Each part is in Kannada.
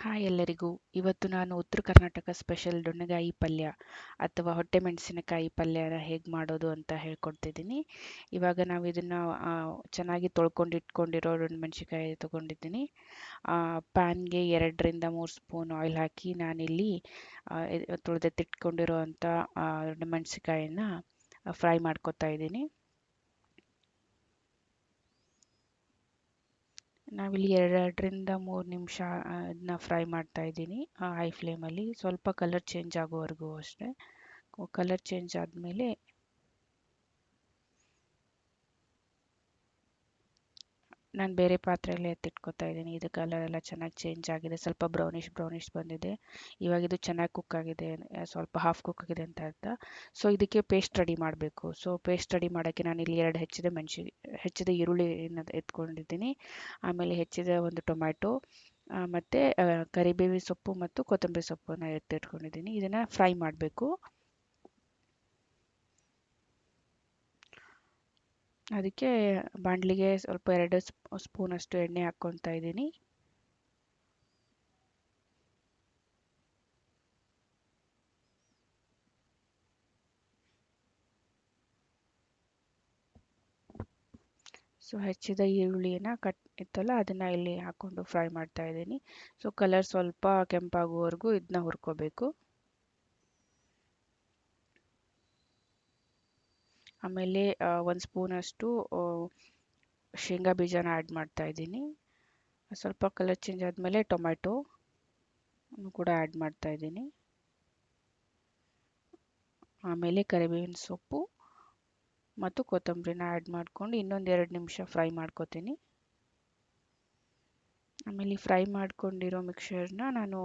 ಹಾಯ್ ಎಲ್ಲರಿಗೂ. ಇವತ್ತು ನಾನು ಉತ್ತರ ಕರ್ನಾಟಕ ಸ್ಪೆಷಲ್ ದೊಣ್ಣೆಗಾಯಿ ಪಲ್ಯ ಅಥವಾ ಹೊಟ್ಟೆ ಮೆಣಸಿನಕಾಯಿ ಪಲ್ಯನ ಹೇಗೆ ಮಾಡೋದು ಅಂತ ಹೇಳ್ಕೊಡ್ತಿದ್ದೀನಿ. ಇವಾಗ ನಾವು ಇದನ್ನು ಚೆನ್ನಾಗಿ ತೊಳ್ಕೊಂಡು ಇಟ್ಕೊಂಡಿರೋ ಮೆಣಸಿನಕಾಯಿ ತೊಗೊಂಡಿದ್ದೀನಿ. ಪ್ಯಾನ್ಗೆ 2ರಿಂದ 3 ಸ್ಪೂನ್ ಆಯಿಲ್ ಹಾಕಿ ನಾನಿಲ್ಲಿ ತೊಳೆದಿಟ್ಟಿಟ್ಕೊಂಡಿರೋ ಅಂಥ ಮೆಣಸಿನಕಾಯಿನ ಫ್ರೈ ಮಾಡ್ಕೊತಾ ಇದ್ದೀನಿ. ನಾವಿಲ್ಲಿ 2ರಿಂದ 3 ನಿಮಿಷ ಅದನ್ನ ಫ್ರೈ ಮಾಡ್ತಾ ಇದ್ದೀನಿ ಹೈ ಫ್ಲೇಮಲ್ಲಿ. ಸ್ವಲ್ಪ ಕಲರ್ ಚೇಂಜ್ ಆಗೋವರೆಗೂ ಅಷ್ಟೇ. ಕಲರ್ ಚೇಂಜ್ ಆದಮೇಲೆ ನಾನು ಬೇರೆ ಪಾತ್ರೆಯಲ್ಲಿ ಎತ್ತಿಟ್ಕೊತಾ ಇದ್ದೀನಿ. ಇದು ಕಲರ್ ಎಲ್ಲ ಚೆನ್ನಾಗಿ ಚೇಂಜ್ ಆಗಿದೆ, ಸ್ವಲ್ಪ ಬ್ರೌನಿಷ್ ಬಂದಿದೆ. ಇವಾಗ ಇದು ಚೆನ್ನಾಗಿ ಕುಕ್ ಆಗಿದೆ, ಸ್ವಲ್ಪ ಹಾಫ್ ಕುಕ್ ಆಗಿದೆ ಅಂತ ಅರ್ಥ. ಸೊ ಇದಕ್ಕೆ ಪೇಸ್ಟ್ ರೆಡಿ ಮಾಡಬೇಕು. ಸೊ ಪೇಸ್ಟ್ ರೆಡಿ ಮಾಡೋಕ್ಕೆ ನಾನಿಲ್ಲಿ 2 ಹೆಚ್ಚಿದ ಈರುಳ್ಳಿನ ಎತ್ಕೊಂಡಿದ್ದೀನಿ. ಆಮೇಲೆ ಹೆಚ್ಚಿದ ಒಂದು ಟೊಮ್ಯಾಟೊ ಮತ್ತು ಕರಿಬೇವಿನ ಸೊಪ್ಪು ಮತ್ತು ಕೊತ್ತಂಬರಿ ಸೊಪ್ಪನ್ನು ಎತ್ತಿಟ್ಕೊಂಡಿದ್ದೀನಿ. ಇದನ್ನು ಫ್ರೈ ಮಾಡಬೇಕು. ಅದಕ್ಕೆ ಬಾಣಲಿಗೆ ಸ್ವಲ್ಪ 2 ಸ್ಪೂನಷ್ಟು ಎಣ್ಣೆ ಹಾಕ್ಕೊತಾ ಇದ್ದೀನಿ. ಸೊ ಹೆಚ್ಚಿದ ಈರುಳ್ಳಿನ ಇತ್ತಲ್ಲ ಅದನ್ನು ಇಲ್ಲಿ ಹಾಕ್ಕೊಂಡು ಫ್ರೈ ಮಾಡ್ತಾ ಇದ್ದೀನಿ. ಸೊ ಕಲರ್ ಸ್ವಲ್ಪ ಕೆಂಪಾಗುವವರೆಗೂ ಇದನ್ನ ಹುರ್ಕೋಬೇಕು. ಆಮೇಲೆ 1 ಸ್ಪೂನಷ್ಟು ಶೇಂಗಾ ಬೀಜನ ಆ್ಯಡ್ ಮಾಡ್ತಾ ಇದ್ದೀನಿ. ಸ್ವಲ್ಪ ಕಲರ್ ಚೇಂಜ್ ಆದಮೇಲೆ ಟೊಮ್ಯಾಟೊ ಕೂಡ ಆ್ಯಡ್ ಮಾಡ್ತಾ ಇದ್ದೀನಿ. ಆಮೇಲೆ ಕರಿಬೇವಿನ ಸೊಪ್ಪು ಮತ್ತು ಕೊತ್ತಂಬರಿನ ಆ್ಯಡ್ ಮಾಡ್ಕೊಂಡು ಇನ್ನೊಂದು 2 ನಿಮಿಷ ಫ್ರೈ ಮಾಡ್ಕೊತೀನಿ. ಆಮೇಲೆ ಫ್ರೈ ಮಾಡ್ಕೊಂಡಿರೋ ಮಿಕ್ಸರ್ನ ನಾನು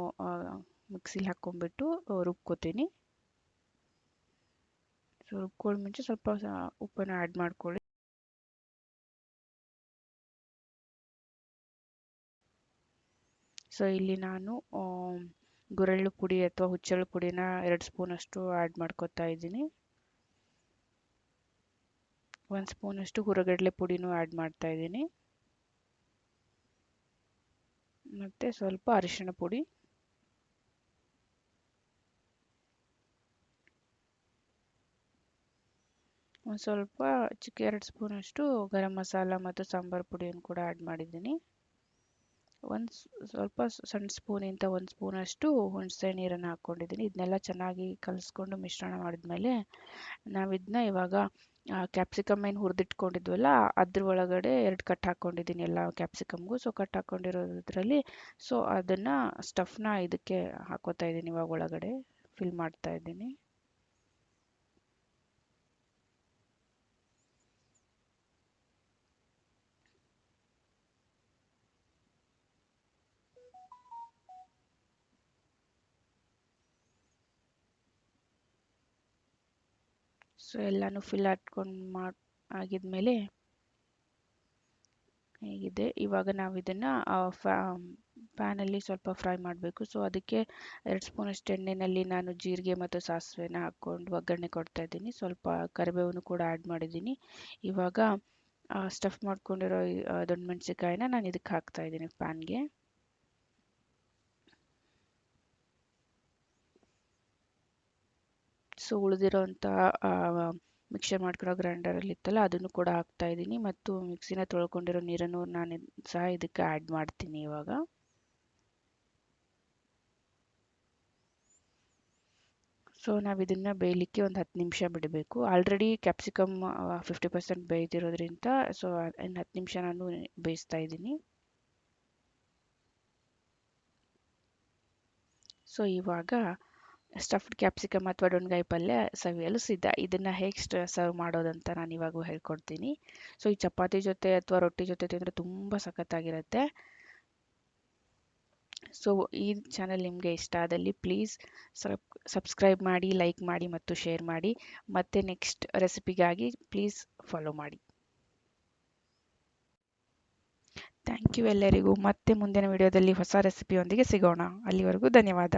ಮಿಕ್ಸಿಲಿ ಹಾಕ್ಕೊಂಡ್ಬಿಟ್ಟು ರುಬ್ಕೋತೀನಿ. ಸೊ ರುಬ್ಕೊಳ್ಳೋ ಮುಂಚೆ ಸ್ವಲ್ಪ ಉಪ್ಪನ್ನು ಆ್ಯಡ್ ಮಾಡ್ಕೊಳ್ಳಿ. ಸೊ ಇಲ್ಲಿ ನಾನು ಗುರೆಳ್ಳು ಪುಡಿ ಅಥವಾ ಹುಚ್ಚೆಳ್ಳು ಪುಡಿನ 2 ಸ್ಪೂನಷ್ಟು ಆ್ಯಡ್ ಮಾಡ್ಕೊತಾ ಇದ್ದೀನಿ. 1 ಸ್ಪೂನಷ್ಟು ಹುರಗಡಲೆ ಪುಡಿನೂ ಆ್ಯಡ್ ಮಾಡ್ತಾ ಇದ್ದೀನಿ. ಮತ್ತು ಸ್ವಲ್ಪ ಅರಿಶಿಣ ಪುಡಿ, ಒಂದು ಸ್ವಲ್ಪ 2 ಸ್ಪೂನಷ್ಟು ಗರಂ ಮಸಾಲ ಮತ್ತು ಸಾಂಬಾರು ಪುಡಿಯನ್ನು ಕೂಡ ಆ್ಯಡ್ ಮಾಡಿದ್ದೀನಿ. ಸ್ವಲ್ಪ ಸಣ್ಣ ಸ್ಪೂನಿಂದ 1 ಸ್ಪೂನಷ್ಟು ಹುಣಸೆ ನೀರನ್ನು ಹಾಕ್ಕೊಂಡಿದ್ದೀನಿ. ಇದನ್ನೆಲ್ಲ ಚೆನ್ನಾಗಿ ಕಲಿಸ್ಕೊಂಡು ಮಿಶ್ರಣ ಮಾಡಿದ್ಮೇಲೆ ನಾವಿದನ್ನ ಇವಾಗ ಕ್ಯಾಪ್ಸಿಕಮ್ ಏನು ಹುರಿದಿಟ್ಕೊಂಡಿದ್ವಲ್ಲ ಅದ್ರ ಒಳಗಡೆ 2 ಕಟ್ ಹಾಕ್ಕೊಂಡಿದ್ದೀನಿ ಎಲ್ಲ ಕ್ಯಾಪ್ಸಿಕಮ್ಗೂ. ಸೊ ಕಟ್ ಹಾಕ್ಕೊಂಡಿರೋದ್ರಲ್ಲಿ ಸೊ ಅದನ್ನು ಸ್ಟಫ್ನ ಇದಕ್ಕೆ ಹಾಕೋತಾ ಇದ್ದೀನಿ. ಇವಾಗ ಒಳಗಡೆ ಫಿಲ್ ಮಾಡ್ತಾ ಇದ್ದೀನಿ. ಸೊ ಎಲ್ಲನೂ ಫಿಲ್ ಹಾಕ್ಕೊಂಡು ಆಗಿದ್ಮೇಲೆ ಹೇಗಿದೆ ಇವಾಗ ನಾವು ಇದನ್ನು ಪ್ಯಾನಲ್ಲಿ ಸ್ವಲ್ಪ ಫ್ರೈ ಮಾಡಬೇಕು. ಸೊ ಅದಕ್ಕೆ 2 ಸ್ಪೂನಷ್ಟು ಎಣ್ಣೆಯಲ್ಲಿ ನಾನು ಜೀರಿಗೆ ಮತ್ತು ಸಾಸಿವೆನ ಹಾಕ್ಕೊಂಡು ಒಗ್ಗರಣೆ ಕೊಡ್ತಾ ಇದ್ದೀನಿ. ಸ್ವಲ್ಪ ಕರಿಬೇವನ್ನು ಕೂಡ ಆ್ಯಡ್ ಮಾಡಿದ್ದೀನಿ. ಇವಾಗ ಸ್ಟಫ್ ಮಾಡ್ಕೊಂಡಿರೋ ದೊಣ್ಣೆ ಮೆಣಸಿನಕಾಯಿನ ನಾನು ಇದಕ್ಕೆ ಹಾಕ್ತಾ ಇದ್ದೀನಿ ಪ್ಯಾನ್ಗೆ. ಸೊ ಉಳಿದಿರೋಂಥ ಮಿಕ್ಸರ್ ಮಾಡ್ಕೊಳ್ಳೋ ಗ್ರೈಂಡರಲ್ಲಿ ಇತ್ತಲ್ಲ ಅದನ್ನು ಕೂಡ ಹಾಕ್ತಾ ಇದ್ದೀನಿ ಮತ್ತು ಮಿಕ್ಸಿನ ತೊಳ್ಕೊಂಡಿರೋ ನೀರನ್ನು ನಾನು ಸಹ ಇದಕ್ಕೆ ಆ್ಯಡ್ ಮಾಡ್ತೀನಿ ಇವಾಗ. ಸೊ ನಾವು ಇದನ್ನು ಬೇಯಲಿಕ್ಕೆ ಒಂದು 10 ನಿಮಿಷ ಬಿಡಬೇಕು. ಆಲ್ರೆಡಿ ಕ್ಯಾಪ್ಸಿಕಮ್ 50% ಬೇಯ್ದಿರೋದ್ರಿಂದ ಸೊ ಇನ್ನು 10 ನಿಮಿಷ ನಾನು ಬೇಯಿಸ್ತಾ ಇದ್ದೀನಿ. ಸೊ ಇವಾಗ ಸ್ಟಫ್ಡ್ ಕ್ಯಾಪ್ಸಿಕಮ್ ಅಥವಾ ದೊಣ್ಣೆಗಾಯಿ ಪಲ್ಯ ಸವಿಯಲು ಸಿದ್ಧ. ಇದನ್ನು ಹೇಗೆ ಸರ್ವ್ ಮಾಡೋದಂತ ನಾನು ಇವಾಗ ಹೇಳ್ಕೊಡ್ತೀನಿ. ಸೊ ಈ ಚಪಾತಿ ಜೊತೆ ಅಥವಾ ರೊಟ್ಟಿ ಜೊತೆ ತಿಂದರೆ ತುಂಬ ಸಖತ್ತಾಗಿರುತ್ತೆ. ಸೊ ಈ ಚಾನಲ್ ನಿಮಗೆ ಇಷ್ಟ ಆದಲ್ಲಿ ಪ್ಲೀಸ್ ಸಬ್ಸ್ಕ್ರೈಬ್ ಮಾಡಿ, ಲೈಕ್ ಮಾಡಿ ಮತ್ತು ಶೇರ್ ಮಾಡಿ. ಮತ್ತೆ ನೆಕ್ಸ್ಟ್ ರೆಸಿಪಿಗಾಗಿ ಪ್ಲೀಸ್ ಫಾಲೋ ಮಾಡಿ. ಥ್ಯಾಂಕ್ ಯು ಎಲ್ಲರಿಗೂ. ಮತ್ತೆ ಮುಂದಿನ ವಿಡಿಯೋದಲ್ಲಿ ಹೊಸ ರೆಸಿಪಿಯೊಂದಿಗೆ ಸಿಗೋಣ. ಅಲ್ಲಿವರೆಗೂ ಧನ್ಯವಾದ.